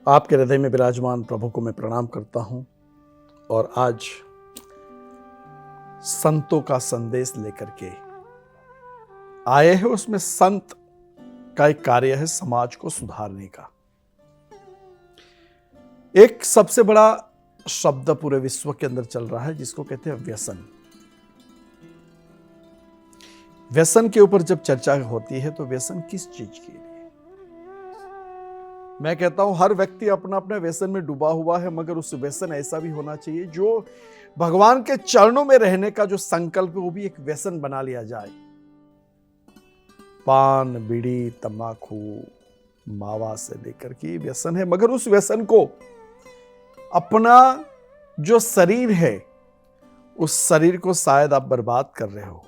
आपके हृदय में विराजमान प्रभु को मैं प्रणाम करता हूं और आज संतों का संदेश लेकर के आए हैं। उसमें संत का एक कार्य है समाज को सुधारने का। एक सबसे बड़ा शब्द पूरे विश्व के अंदर चल रहा है जिसको कहते हैं व्यसन। व्यसन के ऊपर जब चर्चा होती है तो व्यसन किस चीज के लिए? मैं कहता हूं हर व्यक्ति अपना अपना व्यसन में डूबा हुआ है, मगर उस व्यसन ऐसा भी होना चाहिए जो भगवान के चरणों में रहने का जो संकल्प है वो भी एक व्यसन बना लिया जाए। पान, बीड़ी, तंबाकू, मावा से लेकर के व्यसन है, मगर उस व्यसन को अपना जो शरीर है उस शरीर को शायद आप बर्बाद कर रहे हो,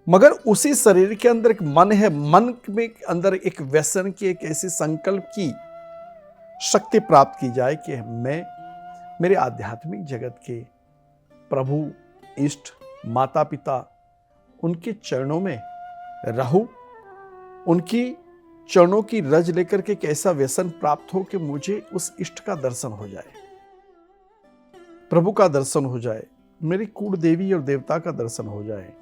मगर उसी शरीर के अंदर एक मन है, मन में अंदर एक व्यसन की एक ऐसी संकल्प की शक्ति प्राप्त की जाए कि मैं मेरे आध्यात्मिक जगत के प्रभु, इष्ट, माता पिता उनके चरणों में रहूं, उनकी चरणों की रज लेकर के एक ऐसा व्यसन प्राप्त हो कि मुझे उस इष्ट का दर्शन हो जाए, प्रभु का दर्शन हो जाए, मेरी कुल देवी और देवता का दर्शन हो जाए।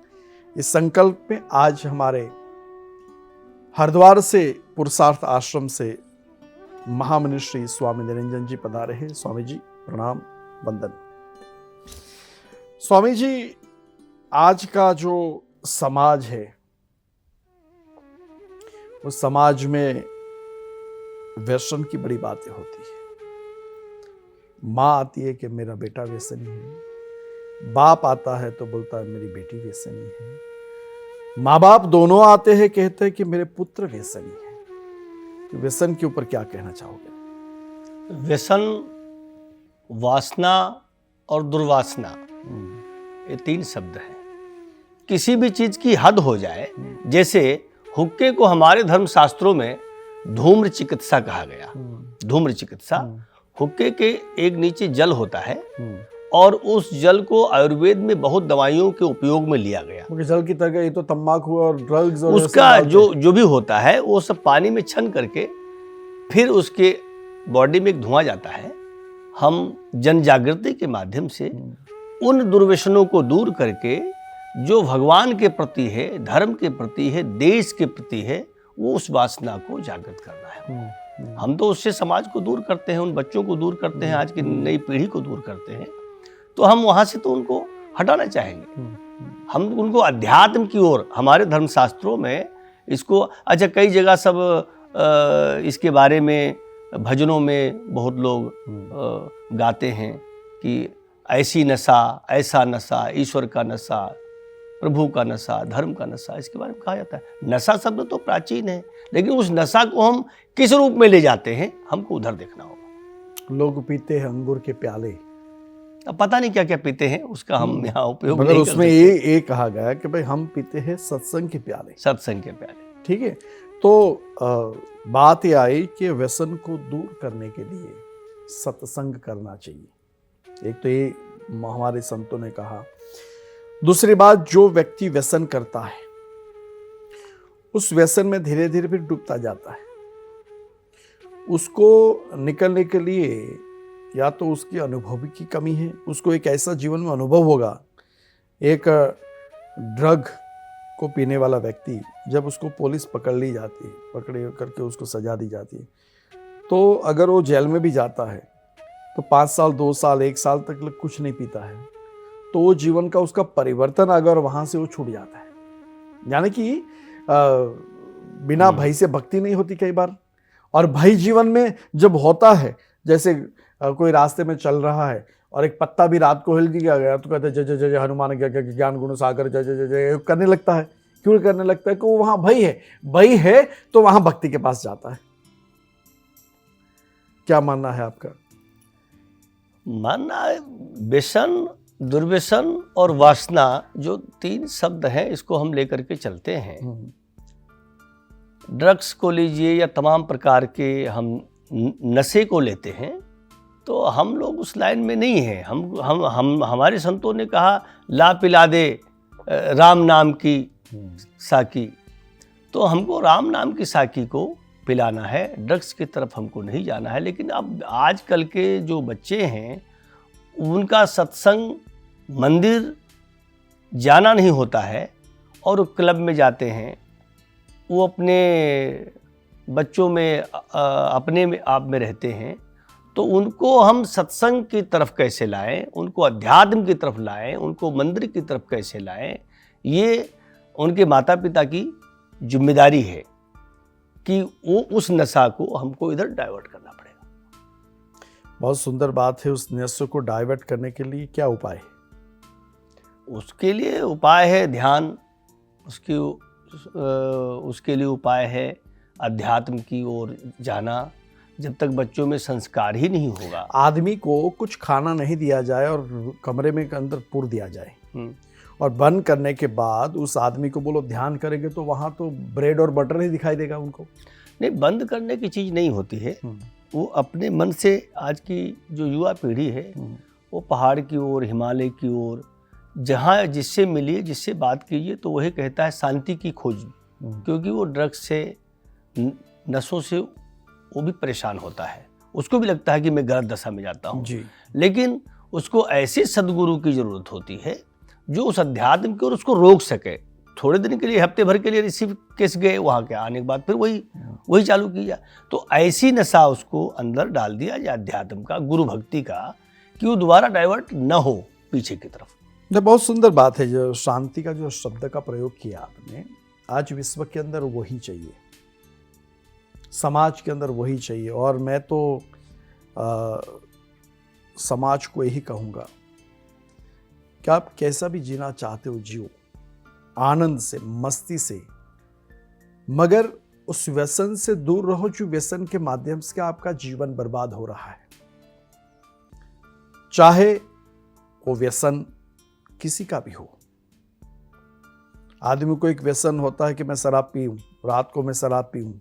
इस संकल्प में आज हमारे हरिद्वार से पुरुषार्थ आश्रम से महामुनि श्री स्वामी निरंजन जी पधारे हैं। स्वामी जी प्रणाम, वंदन। स्वामी जी, आज का जो समाज है उस समाज में व्यसन की बड़ी बातें होती है। माँ आती है कि मेरा बेटा व्यसनी है, बाप आता है तो बोलता है मेरी बेटी व्यसनी है, माँ बाप दोनों आते हैं कहते हैं कि मेरे पुत्र व्यसनी है। तो व्यसन के ऊपर क्या कहना चाहोगे? व्यसन, वासना और दुर्वासना, ये तीन शब्द हैं। किसी भी चीज की हद हो जाए, जैसे हुक्के को हमारे धर्म शास्त्रों में धूम्र चिकित्सा कहा गया। धूम्र चिकित्सा, हुक्के के एक नीचे जल होता है और उस जल को आयुर्वेद में बहुत दवाइयों के उपयोग में लिया गया। क्योंकि जल की तरह ये तो तंबाकू और ड्रग्स और उसका जो भी होता है वो सब पानी में छन करके फिर उसके बॉडी में एक धुआं जाता है। हम जन जागृति के माध्यम से उन दुर्व्यसनों को दूर करके जो भगवान के प्रति है, धर्म के प्रति है, देश के प्रति है, वो उस वासना को जागृत करना है। हम तो उससे समाज को दूर करते हैं, उन बच्चों को दूर करते हैं, आज की नई पीढ़ी को दूर करते हैं। तो हम वहां से तो उनको हटाना चाहेंगे। हम उनको अध्यात्म की ओर, हमारे धर्मशास्त्रों में इसको, अच्छा कई जगह सब इसके बारे में भजनों में बहुत लोग गाते हैं कि ऐसी नशा, ऐसा नशा, ईश्वर का नशा, प्रभु का नशा, धर्म का नशा, इसके बारे में कहा जाता है। नशा शब्द तो प्राचीन है, लेकिन उस नशा को हम किस रूप में ले जाते हैं हमको उधर देखना होगा। लोग पीते हैं अंगूर के प्याले, अब पता नहीं क्या क्या पीते हैं, उसका हम यहाँ उपयोग मगर नहीं उसमें ये कहा गया कि भाई हम पीते हैं सत्संग के प्याले। सत्संग के प्याले, ठीक है। तो बात ये आई कि व्यसन को दूर करने के लिए सत्संग करना चाहिए। एक तो ये हमारे संतों ने कहा। दूसरी बात, जो व्यक्ति व्यसन करता है उस व्यसन में धीरे धीरे फिर डूबता जाता है। उसको निकलने के लिए या तो उसकी अनुभव की कमी है, उसको एक ऐसा जीवन में अनुभव होगा। एक ड्रग को पीने वाला व्यक्ति जब उसको पुलिस पकड़ ली जाती है, पकड़े करके उसको सजा दी जाती है, तो अगर वो जेल में भी जाता है तो 5 साल, 2 साल, 1 साल तक कुछ नहीं पीता है, तो वो जीवन का उसका परिवर्तन अगर वहाँ से वो छूट जाता है। यानी कि बिना भय से भक्ति नहीं होती कई बार। और भय जीवन में जब होता है, जैसे कोई रास्ते में चल रहा है और एक पत्ता भी रात को हिल दिया गया तो कहते जय जय जय हनुमान ज्ञान गुण सागर जय जय जय जय करने लगता है। क्यों करने लगता है? कि वो वहां भय है, भय है तो वहां भक्ति के पास जाता है। क्या मानना है आपका? मानना है व्यसन, दुर्व्यसन और वासना, जो तीन शब्द हैं, इसको हम लेकर के चलते हैं। ड्रग्स को लीजिए या तमाम प्रकार के हम नशे को लेते हैं, तो हम लोग उस लाइन में नहीं हैं। हम हमारे संतों ने कहा ला पिला दे राम नाम की साकी। तो हमको राम नाम की साकी को पिलाना है, ड्रग्स की तरफ हमको नहीं जाना है। लेकिन अब आजकल के जो बच्चे हैं उनका सत्संग, मंदिर जाना नहीं होता है और वो क्लब में जाते हैं। वो अपने बच्चों में अपने में आप में रहते हैं। तो उनको हम सत्संग की तरफ कैसे लाएं, उनको अध्यात्म की तरफ लाएं, उनको मंदिर की तरफ कैसे लाएं, ये उनके माता पिता की जिम्मेदारी है कि वो उस नशा को हमको इधर डाइवर्ट करना पड़ेगा। बहुत सुंदर बात है। उस नशे को डाइवर्ट करने के लिए क्या उपाय है? उसके लिए उपाय है ध्यान, उसके लिए उपाय है अध्यात्म की ओर जाना। जब तक बच्चों में संस्कार ही नहीं होगा, आदमी को कुछ खाना नहीं दिया जाए और कमरे में के अंदर पूर दिया जाए और बंद करने के बाद उस आदमी को बोलो ध्यान करेंगे तो वहाँ तो ब्रेड और बटर ही दिखाई देगा उनको। नहीं, बंद करने की चीज़ नहीं होती है। वो अपने मन से, आज की जो युवा पीढ़ी है वो पहाड़ की ओर, हिमालय की ओर, जहाँ जिससे मिलिए, जिससे बात कीजिए तो वही कहता है शांति की खोज। क्योंकि वो ड्रग्स से, नशों से वो भी परेशान होता है। उसको भी लगता है कि मैं गलत दशा में जाता हूँ। लेकिन उसको ऐसे सद्गुरु की ज़रूरत होती है जो उस अध्यात्म की ओर उसको रोक सके। थोड़े दिन के लिए, हफ्ते भर के लिए ऋषि केस गए, वहाँ के आने के बाद फिर वही चालू किया। तो ऐसी नशा उसको अंदर डाल दिया जाए अध्यात्म का, गुरु भक्ति का, कि वो दोबारा डाइवर्ट न हो पीछे की तरफ। ये बहुत सुंदर बात है जो शांति का जो शब्द का प्रयोग किया आपने। आज विश्व के अंदर वही चाहिए, समाज के अंदर वही चाहिए। और मैं तो समाज को यही कहूँगा कि आप कैसा भी जीना चाहते हो जियो, आनंद से, मस्ती से, मगर उस व्यसन से दूर रहो जो व्यसन के माध्यम से आपका जीवन बर्बाद हो रहा है। चाहे वो व्यसन किसी का भी हो। आदमी को एक व्यसन होता है कि मैं शराब पीऊं, रात को मैं शराब पीऊं,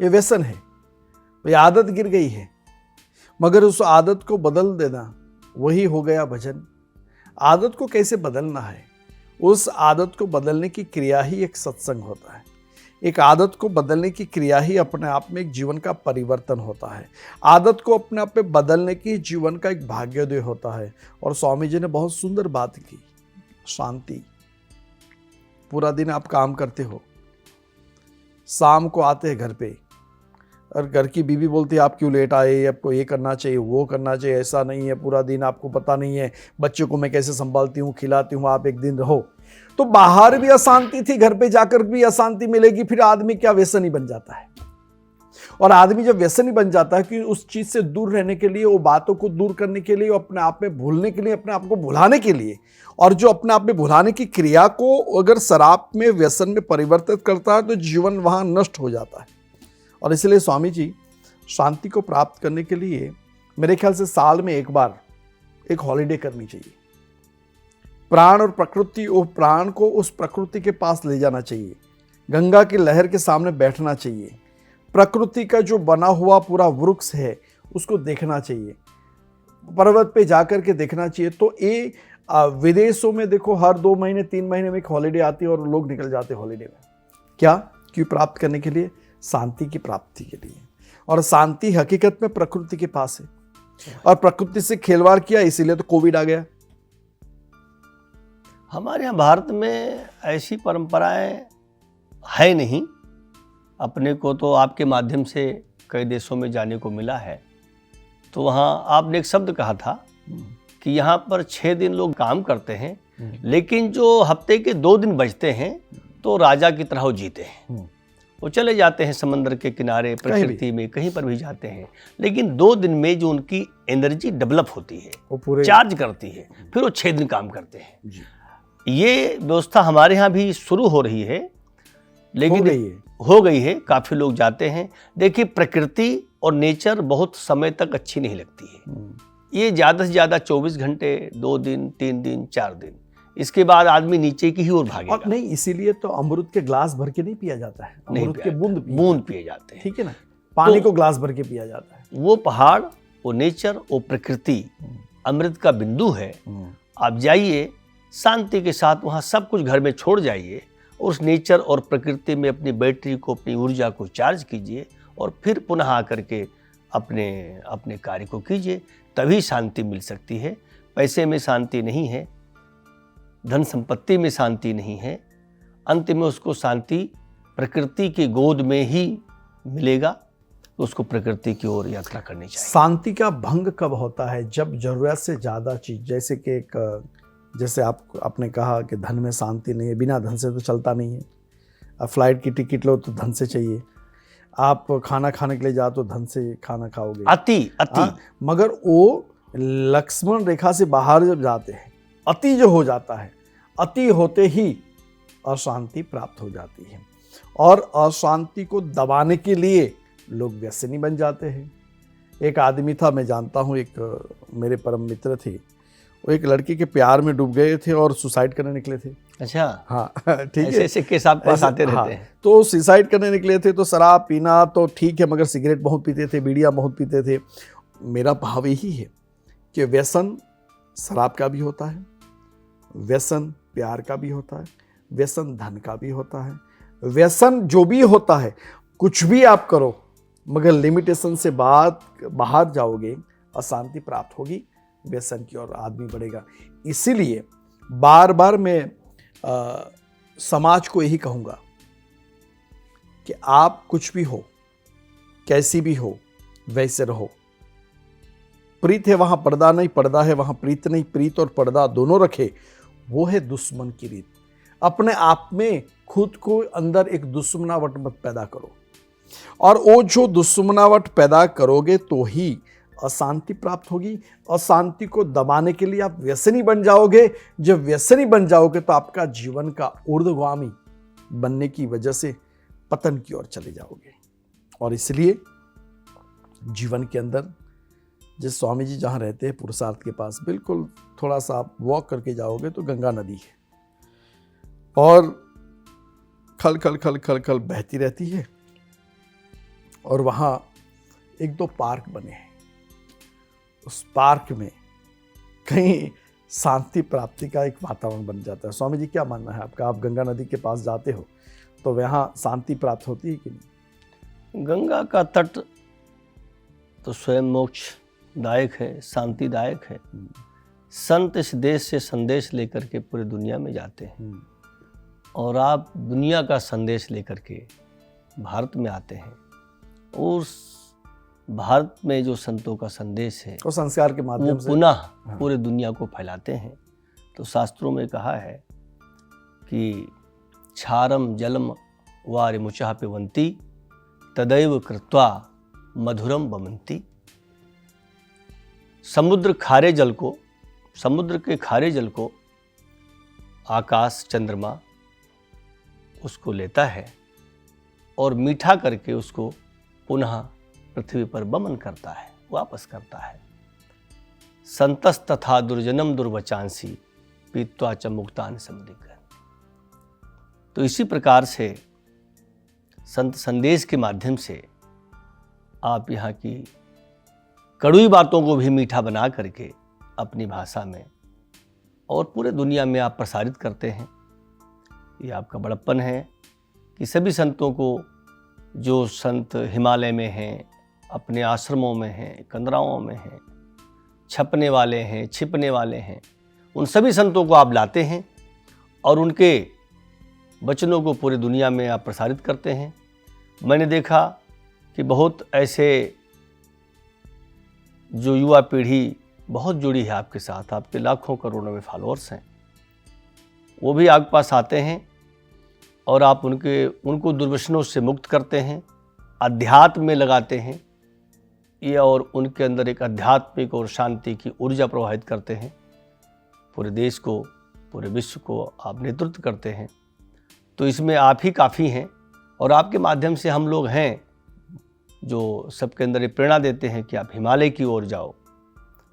ये व्यसन है, ये आदत गिर गई है। मगर उस आदत को बदल देना वही हो गया भजन। आदत को कैसे बदलना है, उस आदत को बदलने की क्रिया ही एक सत्संग होता है। एक आदत को बदलने की क्रिया ही अपने आप में एक जीवन का परिवर्तन होता है। आदत को अपने आप में बदलने की जीवन का एक भाग्योदय होता है। और स्वामी जी ने बहुत सुंदर बात की, शांति। पूरा दिन आप काम करते हो, शाम को आते हैं घर पे और घर की बीवी बोलती है आप क्यों लेट आए, आपको ये करना चाहिए, वो करना चाहिए, ऐसा नहीं है, पूरा दिन आपको पता नहीं है बच्चे को मैं कैसे संभालती हूँ, खिलाती हूँ, आप एक दिन रहो। तो बाहर भी अशांति थी, घर पे जाकर भी अशांति मिलेगी। फिर आदमी क्या व्यसनी बन जाता है। और आदमी जब व्यसनी बन जाता है कि उस चीज से दूर रहने के लिए, वो बातों को दूर करने के लिए, अपने आप में भूलने के लिए, अपने आप को भुलाने के लिए, और जो अपने आप में भुलाने की क्रिया को अगर शराब में, व्यसन में परिवर्तित करता है तो जीवन वहां नष्ट हो जाता है। और इसलिए स्वामी जी शांति को प्राप्त करने के लिए मेरे ख्याल से साल में एक बार एक हॉलिडे करनी चाहिए। प्राण और प्रकृति, वो प्राण को उस प्रकृति के पास ले जाना चाहिए, गंगा की लहर के सामने बैठना चाहिए, प्रकृति का जो बना हुआ पूरा वृक्ष है उसको देखना चाहिए, पर्वत पे जाकर के देखना चाहिए। तो ये विदेशों में देखो हर 2 महीने 3 महीने में एक हॉलिडे आती है और लोग निकल जाते हैं हॉलिडे में। क्या? क्यों? प्राप्त करने के लिए, शांति की प्राप्ति के लिए। और शांति हकीकत में प्रकृति के पास है। और प्रकृति से खिलवाड़ किया इसीलिए तो कोविड आ गया। हमारे यहाँ भारत में ऐसी परंपराएं है नहीं। अपने को तो आपके माध्यम से कई देशों में जाने को मिला है। तो वहाँ आपने एक शब्द कहा था कि यहाँ पर 6 दिन लोग काम करते हैं, लेकिन जो हफ्ते के 2 दिन बचते हैं तो राजा की तरह वो जीते हैं। वो चले जाते हैं समंदर के किनारे, प्रकृति में, कहीं पर भी जाते हैं, लेकिन 2 दिन में जो उनकी एनर्जी डेवलप होती है, वो पूरे चार्ज करती है, फिर वो 6 दिन काम करते हैं। ये व्यवस्था हमारे यहाँ भी शुरू हो रही है, लेकिन हो गई है, काफ़ी लोग जाते हैं। देखिए, प्रकृति और नेचर बहुत समय तक अच्छी नहीं लगती है। ये ज़्यादा से ज़्यादा 24 घंटे, 2 दिन, 3 दिन, 4 दिन, इसके बाद आदमी नीचे की ही ओर भागेगा। और नहीं, इसीलिए तो अमृत के ग्लास भर के नहीं पिया जाता है, अमृत के बूंद पिए जाते हैं। ठीक है ना, पानी को ग्लास भर के पिया जाता है। वो पहाड़, वो नेचर, वो प्रकृति अमृत का बिंदु है। आप जाइए शांति के साथ, वहाँ सब कुछ घर में छोड़ जाइए और उस नेचर और प्रकृति में अपनी बैटरी को, अपनी ऊर्जा को चार्ज कीजिए और फिर पुनः आकर के अपने कार्य को कीजिए, तभी शांति मिल सकती है। पैसे में शांति नहीं है, धन संपत्ति में शांति नहीं है, अंत में उसको शांति प्रकृति की गोद में ही मिलेगा। तो उसको प्रकृति की ओर यात्रा करनी चाहिए। शांति का भंग कब होता है? जब जरूरत से ज़्यादा चीज़, जैसे कि जैसे आपने कहा कि धन में शांति नहीं है, बिना धन से तो चलता नहीं है। अब फ्लाइट की टिकट लो तो धन से चाहिए, आप खाना खाने के लिए जाओ तो धन से खाना खाओगे। अति मगर वो लक्ष्मण रेखा से बाहर जब जाते हैं, अति जो हो जाता है, अति होते ही अशांति प्राप्त हो जाती है। और अशांति को दबाने के लिए लोग व्यसनी बन जाते हैं। एक आदमी था, मैं जानता हूँ, एक मेरे परम मित्र थे, वो एक लड़की के प्यार में डूब गए थे और सुसाइड करने निकले थे। अच्छा, हाँ ठीक है, ऐसे केस आपके पास आते रहते हैं। तो सुसाइड करने निकले थे, तो शराब पीना तो ठीक है, मगर सिगरेट बहुत पीते थे, बीड़ियाँ बहुत पीते थे। मेरा भाव यही है कि व्यसन शराब का भी होता है, व्यसन प्यार का भी होता है, व्यसन धन का भी होता है। व्यसन जो भी होता है, कुछ भी आप करो, मगर लिमिटेशन से बाहर जाओगे, अशांति प्राप्त होगी, व्यसन की ओर आदमी बढ़ेगा। इसीलिए बार बार मैं समाज को यही कहूँगा कि आप कुछ भी हो, कैसी भी हो, वैसे रहो। प्रीत है वहाँ पर्दा नहीं, पर्दा है वहाँ प्रीत नहीं। प्रीत और पर्दा दोनों रखे, वो है दुश्मन की रीत। अपने आप में खुद को अंदर एक दुश्मनावट मत पैदा करो, और वो जो दुश्मनावट पैदा करोगे तो ही अशांति प्राप्त होगी। अशांति को दबाने के लिए आप व्यसनी बन जाओगे। जब व्यसनी बन जाओगे तो आपका जीवन का ऊर्ध्वगामी बनने की वजह से पतन की ओर चले जाओगे। और इसलिए जीवन के अंदर, जिस स्वामी जी जहाँ रहते हैं पुरुषार्थ के पास, बिल्कुल थोड़ा सा आप वॉक करके जाओगे तो गंगा नदी है, और खल खल खल खल खल बहती रहती है, और वहाँ एक दो पार्क बने हैं। उस पार्क में कहीं शांति प्राप्ति का एक वातावरण बन जाता है। स्वामी जी क्या मानना है आपका? आप गंगा नदी के पास जाते हो तो वहाँ शांति प्राप्त होती है कि नहीं? गंगा का तट तो स्वयं मोक्षदायक है, शांतिदायक है। संत इस देश से संदेश लेकर के पूरे दुनिया में जाते हैं, और आप दुनिया का संदेश लेकर के भारत में आते हैं। उस भारत में जो संतों का संदेश है, वो संस्कार के माध्यम से पुनः पूरे दुनिया को फैलाते हैं। तो शास्त्रों में कहा है कि क्षारम जलम वारिमुचा पिबन्ति तदैव कृत्वा मधुरम बमन्ति। समुद्र के खारे जल को आकाश, चंद्रमा उसको लेता है और मीठा करके उसको पुनः पृथ्वी पर बमन करता है, वापस करता है। संतस तथा दुर्जनम दुर्वचांसी पीत्वा च मुक्तान समृग्ध। तो इसी प्रकार से संत संदेश के माध्यम से आप यहाँ की कड़वी बातों को भी मीठा बना करके अपनी भाषा में और पूरे दुनिया में आप प्रसारित करते हैं। ये आपका बड़प्पन है कि सभी संतों को, जो संत हिमालय में हैं, अपने आश्रमों में हैं, कंदराओं में हैं, छपने वाले हैं, छिपने वाले हैं, उन सभी संतों को आप लाते हैं और उनके वचनों को पूरी दुनिया में आप प्रसारित करते हैं। मैंने देखा कि बहुत ऐसे जो युवा पीढ़ी बहुत जुड़ी है आपके साथ, आपके लाखों करोड़ों में फॉलोअर्स हैं, वो भी आपके पास आते हैं और आप उनको दुर्व्यसनों से मुक्त करते हैं, अध्यात्म में लगाते हैं ये, और उनके अंदर एक आध्यात्मिक और शांति की ऊर्जा प्रवाहित करते हैं। पूरे देश को, पूरे विश्व को आप नेतृत्व करते हैं। तो इसमें आप ही काफ़ी हैं, और आपके माध्यम से हम लोग हैं जो सबके अंदर ये प्रेरणा देते हैं कि आप हिमालय की ओर जाओ,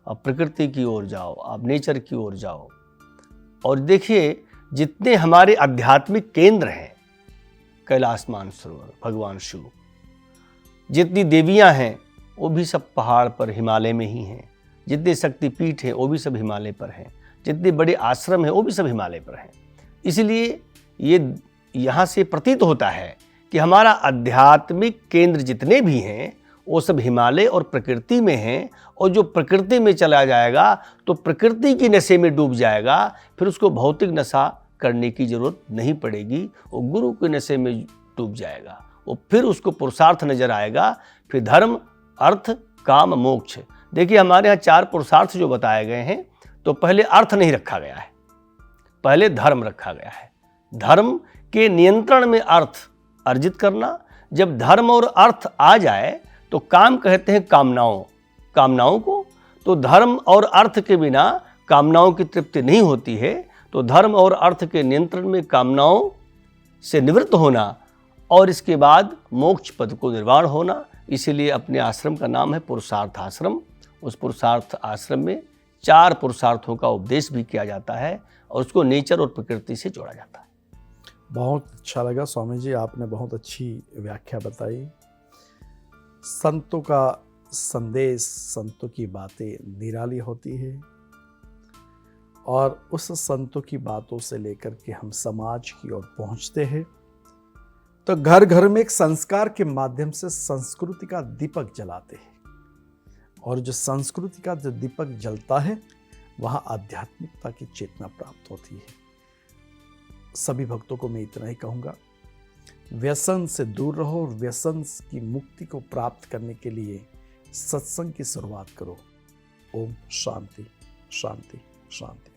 आप प्रकृति की ओर जाओ, आप नेचर की ओर जाओ। और देखिए, जितने हमारे आध्यात्मिक केंद्र हैं, कैलाश मानसरोवर, भगवान शिव, जितनी देवियां हैं वो भी सब पहाड़ पर हिमालय में ही हैं, जितने शक्तिपीठ हैं वो भी सब हिमालय पर हैं, जितने बड़े आश्रम हैं वो भी सब हिमालय पर हैं। इसलिए ये यहाँ से प्रतीत होता है कि हमारा आध्यात्मिक केंद्र जितने भी हैं वो सब हिमालय और प्रकृति में हैं, और जो प्रकृति में चला जाएगा तो प्रकृति की नशे में डूब जाएगा, फिर उसको भौतिक नशा करने की जरूरत नहीं पड़ेगी, वो गुरु के नशे में डूब जाएगा, वो फिर उसको पुरुषार्थ नजर आएगा, फिर धर्म अर्थ काम मोक्ष। देखिए हमारे यहाँ 4 पुरुषार्थ जो बताए गए हैं, तो पहले अर्थ नहीं रखा गया है, पहले धर्म रखा गया है। धर्म के नियंत्रण में अर्थ अर्जित करना। जब धर्म और अर्थ आ जाए तो काम कहते हैं कामनाओं को, तो धर्म और अर्थ के बिना कामनाओं की तृप्ति नहीं होती है। तो धर्म और अर्थ के नियंत्रण में कामनाओं से निवृत्त होना और इसके बाद मोक्ष पद को निर्वाण होना। इसीलिए अपने आश्रम का नाम है पुरुषार्थ आश्रम। उस पुरुषार्थ आश्रम में 4 पुरुषार्थों का उपदेश भी किया जाता है और उसको नेचर और प्रकृति से जोड़ा जाता है। बहुत अच्छा लगा स्वामी जी, आपने बहुत अच्छी व्याख्या बताई। संतों का संदेश, संतों की बातें निराली होती है, और उस संतों की बातों से लेकर के हम समाज की ओर पहुंचते हैं तो घर घर में एक संस्कार के माध्यम से संस्कृति का दीपक जलाते हैं, और जो संस्कृति का जो दीपक जलता है वहाँ आध्यात्मिकता की चेतना प्राप्त होती है। सभी भक्तों को मैं इतना ही कहूँगा, व्यसन से दूर रहो और व्यसन की मुक्ति को प्राप्त करने के लिए सत्संग की शुरुआत करो। ओम शांति शांति शांति।